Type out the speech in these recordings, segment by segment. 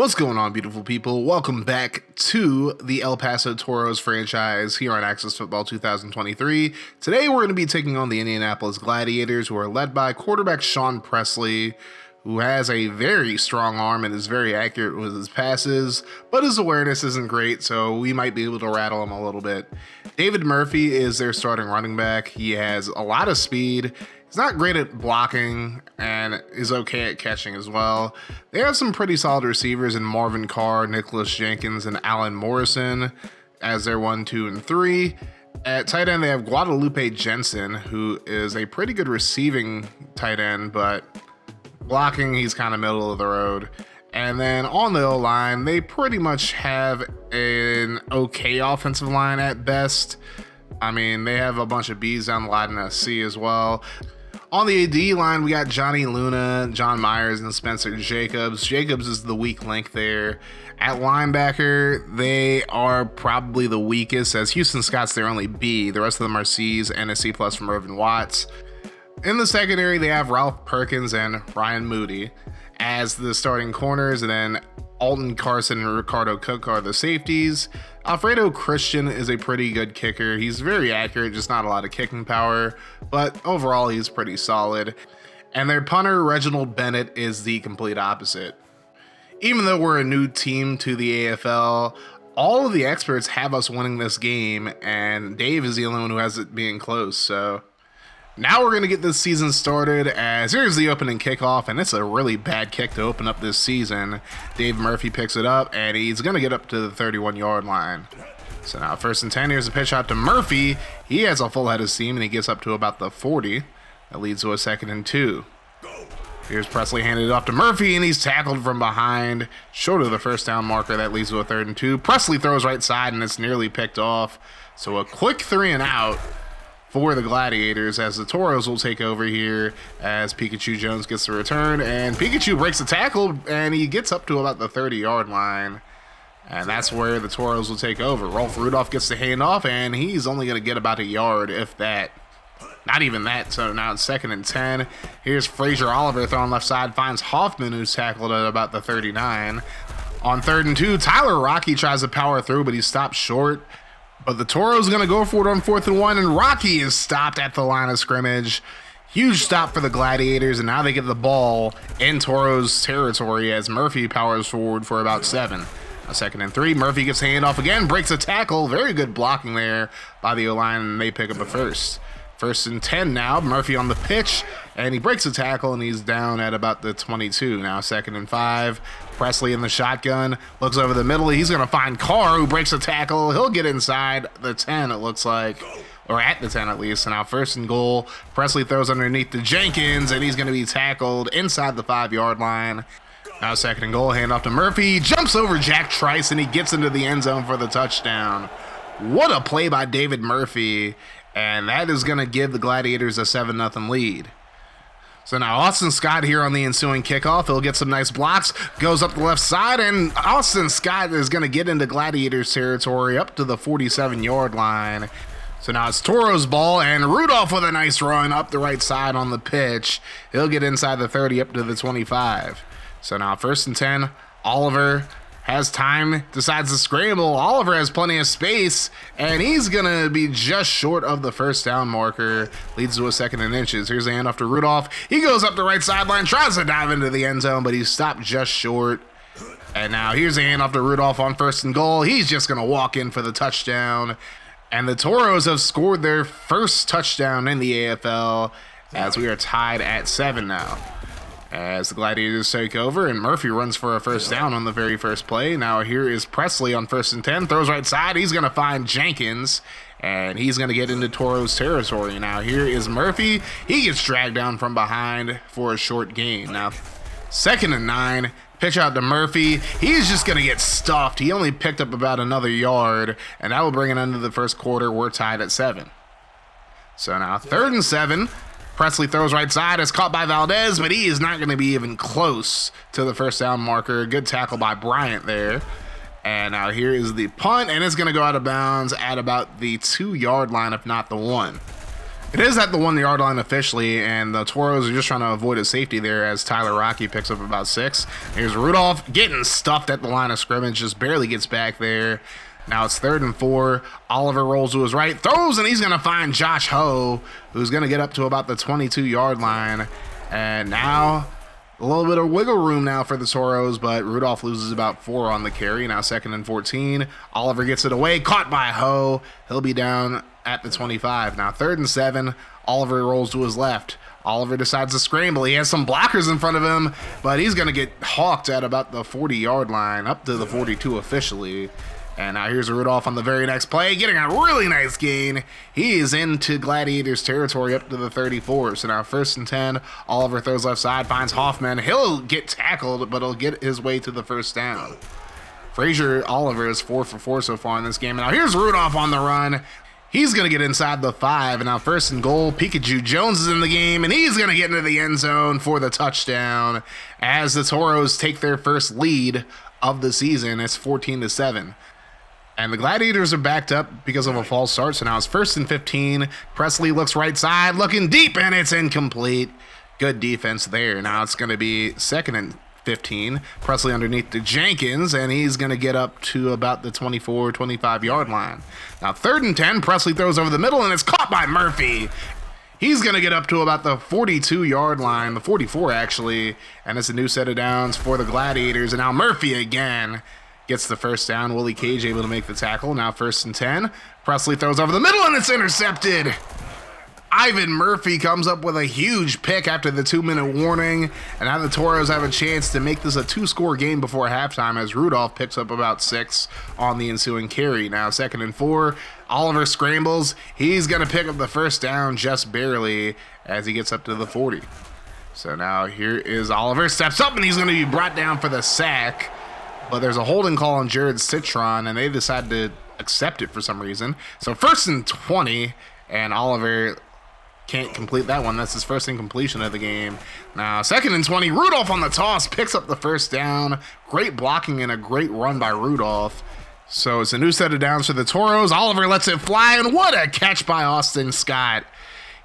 What's going on, beautiful people? Welcome back to the El Paso Toros franchise here on Access Football 2023. Today we're going to be taking on the Indianapolis Gladiators, who are led by quarterback Sean Presley, who has a very strong arm and is very accurate with his passes, but his awareness isn't great, so we might be able to rattle him a little bit. David Murphy is their starting running back. He has a lot of speed. He's not great at blocking and is okay at catching as well. They have some pretty solid receivers in Marvin Carr, Nicholas Jenkins, and Allen Morrison as their 1, 2, and 3. At tight end, they have Guadalupe Jensen, who is a pretty good receiving tight end, but blocking, he's kind of middle of the road. And then on the O-line, they pretty much have an okay offensive line at best. I mean, they have a bunch of B's down the line and a C as well. On the AD line, we got Johnny Luna, John Myers, and Spencer Jacobs. Jacobs is the weak link there. At linebacker, they are probably the weakest, as Houston Scott's their only B. The rest of them are C's and a C+ from Irvin Watts. In the secondary, they have Ralph Perkins and Ryan Moody as the starting corners, and then Alton Carson and Ricardo Cook are the safeties. Alfredo Christian is a pretty good kicker. He's very accurate, just not a lot of kicking power, but overall he's pretty solid. And their punter, Reginald Bennett, is the complete opposite. Even though we're a new team to the AFL, all of the experts have us winning this game, and Dave is the only one who has it being close, so now we're going to get this season started, as here's the opening kickoff, and it's a really bad kick to open up this season. Dave Murphy picks it up, and he's going to get up to the 31-yard line. So now 1st and 10, here's a pitch out to Murphy. He has a full head of steam, and he gets up to about the 40. That leads to a 2nd and 2. Here's Presley handed it off to Murphy, and he's tackled from behind, short of the first down marker. That leads to a 3rd and 2. Presley throws right side, and it's nearly picked off. So a quick 3 and out for the Gladiators, as the Toros will take over here as Pikachu Jones gets the return, and Pikachu breaks the tackle, and he gets up to about the 30-yard line, and that's where the Toros will take over. Rolf Rudolph gets the handoff, and he's only going to get about a yard, if that. Not even that, so now it's 2nd and 10. Here's Frazier Oliver throwing left side, finds Hoffman, who's tackled at about the 39. On 3rd and 2, Tyler Rocky tries to power through, but he's stopped short. But the Toros going to go for it on 4th and 1, and Rocky is stopped at the line of scrimmage. Huge stop for the Gladiators, and now they get the ball in Toros territory as Murphy powers forward for about 7. A 2nd and 3, Murphy gets the handoff again, breaks a tackle. Very good blocking there by the O-line, and they pick up a first. 1st and 10 now, Murphy on the pitch, and he breaks a tackle, and he's down at about the 22. Now 2nd and 5, Presley in the shotgun, looks over the middle. He's going to find Carr, who breaks a tackle. He'll get inside the 10, it looks like, or at the 10 at least. So now 1st and goal, Presley throws underneath to Jenkins, and he's going to be tackled inside the 5-yard line. Now 2nd and goal, handoff to Murphy, jumps over Jack Trice, and he gets into the end zone for the touchdown. What a play by David Murphy. And that is going to give the Gladiators a 7-0 lead. So now Austin Scott here on the ensuing kickoff. He'll get some nice blocks, goes up the left side, and Austin Scott is going to get into Gladiators territory up to the 47-yard line. So now it's Toro's ball, and Rudolph with a nice run up the right side on the pitch. He'll get inside the 30 up to the 25. So now 1st and 10, Oliver has time, decides to scramble. Oliver has plenty of space, and he's going to be just short of the 1st down marker. Leads to a 2nd and inches. Here's the handoff to Rudolph. He goes up the right sideline, tries to dive into the end zone, but he's stopped just short. And now here's the handoff to Rudolph on 1st and goal. He's just going to walk in for the touchdown. And the Toros have scored their first touchdown in the AFL, as we are tied at 7 now. As the Gladiators take over, and Murphy runs for a 1st down on the very first play. Now here is Presley on 1st and 10, throws right side. He's going to find Jenkins, and he's going to get into Toros territory. Now here is Murphy. He gets dragged down from behind for a short gain. Now 2nd and 9, pitch out to Murphy. He's just going to get stuffed. He only picked up about another yard, and that will bring it into the first quarter. We're tied at 7. So now 3rd and 7. Presley throws right side, is caught by Valdez, but he is not going to be even close to the 1st down marker. Good tackle by Bryant there. And now here is the punt, and it's going to go out of bounds at about the 2-yard line, if not the 1. It is at the 1 yard line officially, and the Toros are just trying to avoid a safety there as Tyler Rocky picks up about 6. Here's Rudolph getting stuffed at the line of scrimmage, just barely gets back there. Now it's 3rd and 4. Oliver rolls to his right, throws, and he's going to find Josh Ho, who's going to get up to about the 22-yard line. And now a little bit of wiggle room now for the Toros, but Rudolph loses about 4 on the carry. Now 2nd and 14. Oliver gets it away, caught by Ho. He'll be down at the 25. Now 3rd and 7. Oliver rolls to his left. Oliver decides to scramble. He has some blockers in front of him, but he's going to get hawked at about the 40-yard line, up to the 42 officially. And now here's Rudolph on the very next play, getting a really nice gain. He is into Gladiators territory up to the 34. So now 1st and 10. Oliver throws left side, finds Hoffman. He'll get tackled, but he'll get his way to the 1st down. Frazier Oliver is 4 for 4 so far in this game. And now here's Rudolph on the run. He's going to get inside the 5, and now 1st and goal. Pikachu Jones is in the game, and he's going to get into the end zone for the touchdown as the Toros take their first lead of the season. It's 14-7. And the Gladiators are backed up because of a false start, so now it's 1st and 15. Presley looks right side, looking deep, and it's incomplete. Good defense there. Now it's going to be 2nd and 15. Presley underneath to Jenkins, and he's going to get up to about the 24, 25-yard line. Now 3rd and 10. Presley throws over the middle, and it's caught by Murphy. He's going to get up to about the 42-yard line, the 44 actually, and it's a new set of downs for the Gladiators. And now Murphy again gets the 1st down. Willie Cage able to make the tackle. Now 1st and 10. Presley throws over the middle, and it's intercepted. Ivan Murphy comes up with a huge pick after the 2-minute warning, and now the Toros have a chance to make this a 2-score game before halftime as Rudolph picks up about 6 on the ensuing carry. Now 2nd and 4. Oliver scrambles. He's going to pick up the 1st down just barely as he gets up to the 40. So now here is Oliver. Steps up, and he's going to be brought down for the sack. But there's a holding call on Jared Citron, and they decide to accept it for some reason. So 1st and 20, and Oliver can't complete that one. That's his first incompletion of the game. Now 2nd and 20. Rudolph on the toss picks up the 1st down. Great blocking and a great run by Rudolph. So it's a new set of downs for the Toros. Oliver lets it fly, and what a catch by Austin Scott.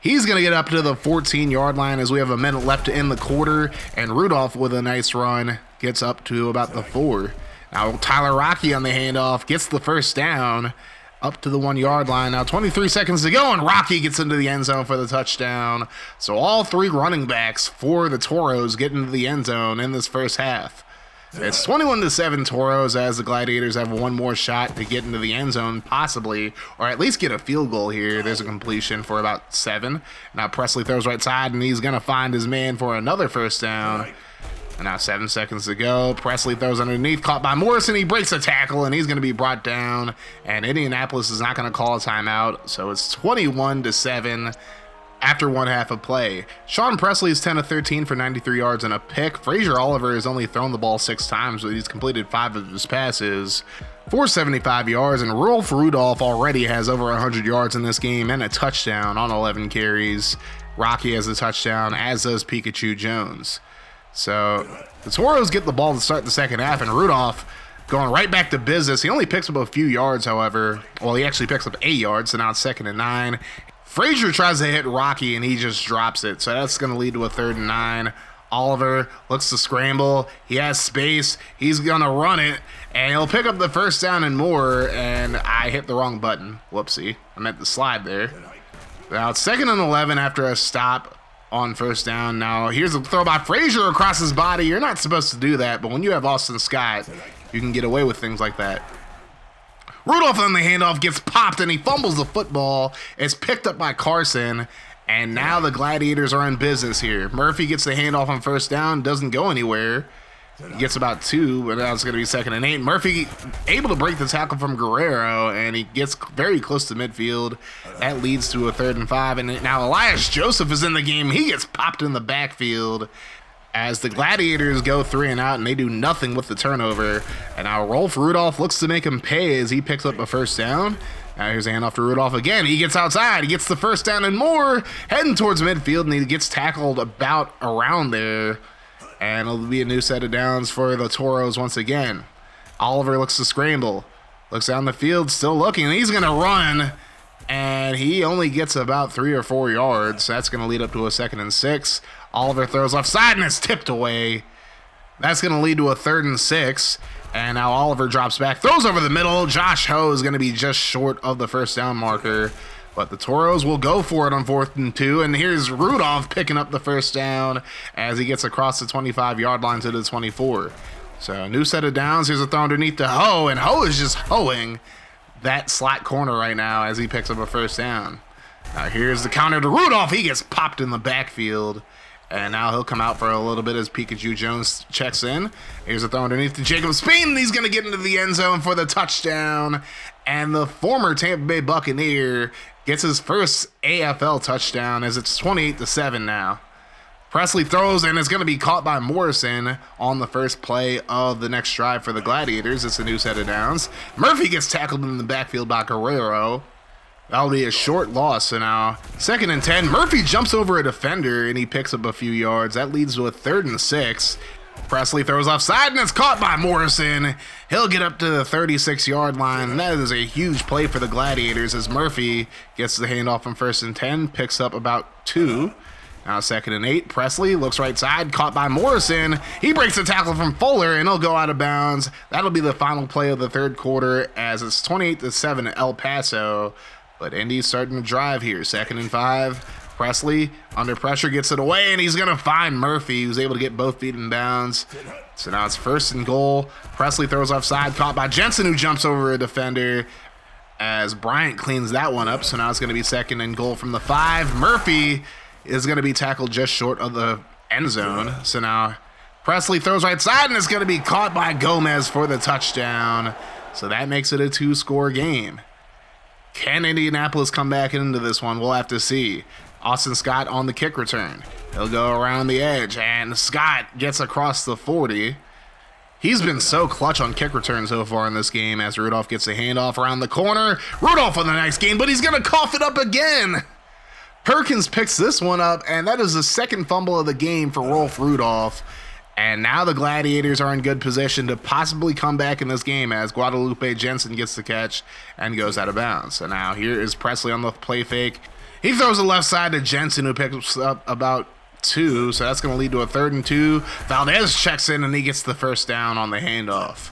He's going to get up to the 14-yard line as we have a minute left to end the quarter, and Rudolph with a nice run gets up to about the 4. Now Tyler Rocky on the handoff gets the 1st down up to the 1-yard line. Now 23 seconds to go, and Rocky gets into the end zone for the touchdown. So all 3 running backs for the Toros get into the end zone in this first half. It's 21-7 Toros as the Gladiators have one more shot to get into the end zone, possibly, or at least get a field goal here. There's a completion for about 7. Now Presley throws right side, and he's going to find his man for another 1st down. And now 7 seconds to go. Presley throws underneath, caught by Morrison. He breaks a tackle, and he's going to be brought down. And Indianapolis is not going to call a timeout, so it's 21-7. After 1 half of play. Sean Presley is 10 of 13 for 93 yards and a pick. Frazier Oliver has only thrown the ball 6 times, but he's completed 5 of his passes for 75 yards. And Rolf Rudolph already has over 100 yards in this game and a touchdown on 11 carries. Rocky has a touchdown, as does Pikachu Jones. So the Toros get the ball to start the second half, and Rudolph going right back to business. He only picks up a few yards, however. Well, he actually picks up 8 yards, so now it's 2nd and 9. Frazier tries to hit Rocky, and he just drops it. So that's going to lead to a 3rd and 9. Oliver looks to scramble. He has space. He's going to run it, and he'll pick up the 1st down and more. And I hit the wrong button. Whoopsie. I meant the slide there. Now it's 2nd and 11 after a stop on 1st down. Now here's a throw by Frazier across his body. You're not supposed to do that, but when you have Austin Scott, you can get away with things like that. Rudolph on the handoff gets popped, and he fumbles the football. It's picked up by Carson, and now the Gladiators are in business here. Murphy gets the handoff on 1st down, doesn't go anywhere. He gets about 2, but now it's going to be 2nd and 8. Murphy able to break the tackle from Guerrero, and he gets very close to midfield. That leads to a 3rd and 5, and now Elias Joseph is in the game. He gets popped in the backfield as the Gladiators go 3 and out, and they do nothing with the turnover. And now Rolf Rudolph looks to make him pay as he picks up a 1st down. Now here's a handoff to Rudolph again. He gets outside. He gets the 1st down and more, heading towards midfield, and he gets tackled about around there. And it'll be a new set of downs for the Toros once again. Oliver looks to scramble. Looks down the field, still looking, and he's going to run and he only gets about 3 or 4 yards. That's going to lead up to a 2nd and 6. Oliver throws left side and it's tipped away. That's going to lead to a 3rd and 6. And now Oliver drops back, throws over the middle. Josh Ho is going to be just short of the first down marker. But the Toros will go for it on 4th and 2. And here's Rudolph picking up the first down as he gets across the 25-yard line to the 24. So a new set of downs. Here's a throw underneath to Ho. And Ho is just hoeing that slot corner right now as he picks up a first down. Now here's the counter to Rudolph. He gets popped in the backfield. And now he'll come out for a little bit as Pikachu Jones checks in. Here's a throw underneath to Jacob Spain, and he's going to get into the end zone for the touchdown. And the former Tampa Bay Buccaneer gets his first AFL touchdown as it's 28-7 now. Presley throws, and it's going to be caught by Morrison on the first play of the next drive for the Gladiators. It's a new set of downs. Murphy gets tackled in the backfield by Guerrero. That'll be a short loss. So now 2nd and 10. Murphy jumps over a defender and he picks up a few yards. That leads to a 3rd and 6. Presley throws offside and it's caught by Morrison. He'll get up to the 36-yard line. And that is a huge play for the Gladiators as Murphy gets the handoff from 1st and 10, picks up about 2. Now 2nd and 8. Presley looks right side, caught by Morrison. He breaks the tackle from Fuller and he'll go out of bounds. That'll be the final play of the 3rd quarter as it's 28-7 at El Paso. But Indy's starting to drive here. 2nd and 5. Presley, under pressure, gets it away, and he's going to find Murphy, who's able to get both feet in bounds. So now it's 1st and goal. Presley throws offside, caught by Jensen, who jumps over a defender as Bryant cleans that one up. So now it's going to be 2nd and goal from the 5. Murphy is going to be tackled just short of the end zone. So now Presley throws right side, and it's going to be caught by Gomez for the touchdown. So that makes it a 2-score game. Can Indianapolis come back into this one? We'll have to see. Austin Scott on the kick return. He'll go around the edge, and Scott gets across the 40. He's been so clutch on kick return so far in this game as Rudolph gets the handoff around the corner. Rudolph on the next game, but he's going to cough it up again. Perkins picks this one up, and that is the 2nd fumble of the game for Rolf Rudolph. And now the Gladiators are in good position to possibly come back in this game as Guadalupe Jensen gets the catch and goes out of bounds. So now here is Presley on the play fake. He throws the left side to Jensen, who picks up about 2. So that's going to lead to a 3rd and 2. Valdez checks in and he gets the first down on the handoff.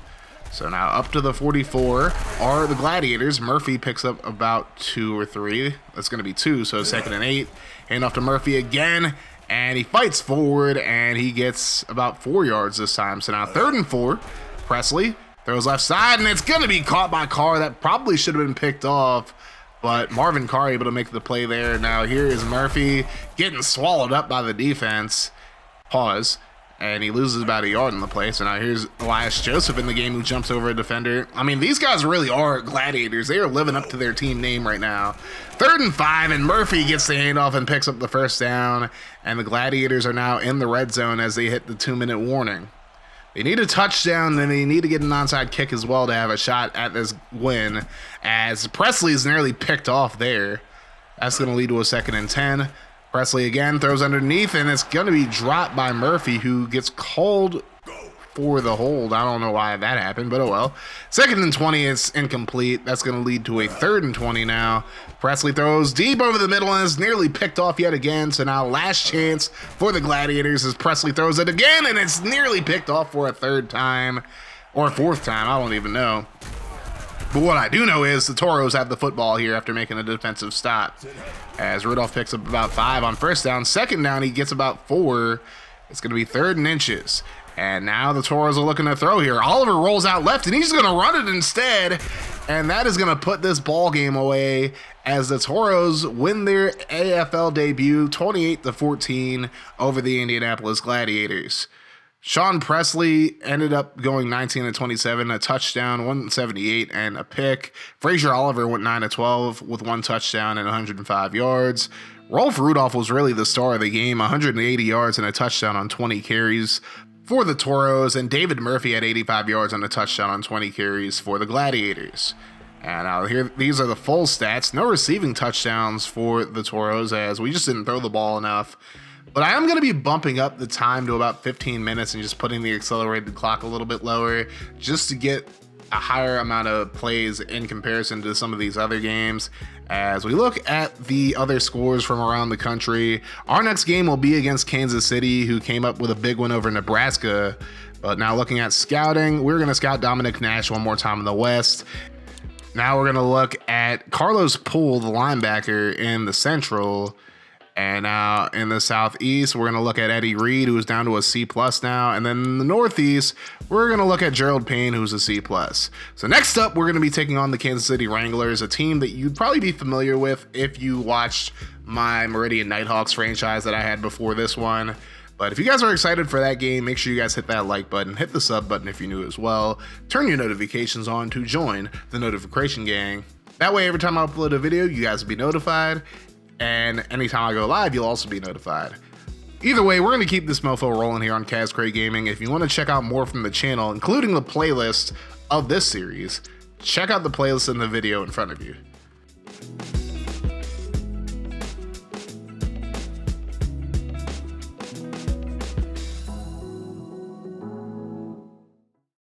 So now up to the 44 are the Gladiators. Murphy picks up about 2 or 3. That's going to be 2, so 2nd and 8. Handoff to Murphy again. And he fights forward, and he gets about 4 yards this time. So now 3rd and 4. Presley throws left side, and it's going to be caught by Carr. That probably should have been picked off, but Marvin Carr able to make the play there. Now here is Murphy getting swallowed up by the defense. Pause. And he loses about a yard in the play. So now here's Elias Joseph in the game who jumps over a defender. I mean, these guys really are Gladiators. They are living up to their team name right now. 3rd and 5, and Murphy gets the handoff and picks up the first down. And the Gladiators are now in the red zone as they hit the 2-minute warning. They need a touchdown, and they need to get an onside kick as well to have a shot at this win, as Presley's nearly picked off there. That's going to lead to a 2nd and 10. Presley again throws underneath, and it's going to be dropped by Murphy, who gets called for the hold. I don't know why that happened, but oh well. 2nd and 20 is incomplete. That's going to lead to a 3rd and 20 now. Presley throws deep over the middle and is nearly picked off yet again. So now last chance for the Gladiators as Presley throws it again, and it's nearly picked off for a 3rd time or 4th time. I don't even know. But what I do know is the Toros have the football here after making a defensive stop. As Rudolph picks up about 5 on first down. 2nd down, he gets about 4. It's going to be 3rd and inches. And now the Toros are looking to throw here. Oliver rolls out left, and he's going to run it instead. And that is going to put this ball game away as the Toros win their AFL debut 28-14 over the Indianapolis Gladiators. Sean Presley ended up going 19-27, a touchdown, 178, and a pick. Frazier Oliver went 9-12 with 1 touchdown and 105 yards. Rolf Rudolph was really the star of the game, 180 yards and a touchdown on 20 carries for the Toros, and David Murphy had 85 yards and a touchdown on 20 carries for the Gladiators. And now here, these are the full stats. No receiving touchdowns for the Toros as we just didn't throw the ball enough. But I am going to be bumping up the time to about 15 minutes and just putting the accelerated clock a little bit lower just to get a higher amount of plays in comparison to some of these other games. As we look at the other scores from around the country, our next game will be against Kansas City, who came up with a big win over Nebraska. But now looking at scouting, we're going to scout Dominic Nash one more time in the West. Now we're going to look at Carlos Poole, the linebacker in the Central. And now in the Southeast, we're going to look at Eddie Reed, who is down to a C+ now. And then in the Northeast, we're going to look at Gerald Payne, who's a C+. So next up, we're going to be taking on the Kansas City Wranglers, a team that you'd probably be familiar with if you watched my Meridian Nighthawks franchise that I had before this one. But if you guys are excited for that game, make sure you guys hit that like button, hit the sub button if you're new as well. Turn your notifications on to join the notification gang. That way, every time I upload a video, you guys will be notified. And anytime I go live, you'll also be notified. Either way, we're going to keep this mofo rolling here on Kaz Cray Gaming. If you want to check out more from the channel, including the playlist of this series, check out the playlist in the video in front of you.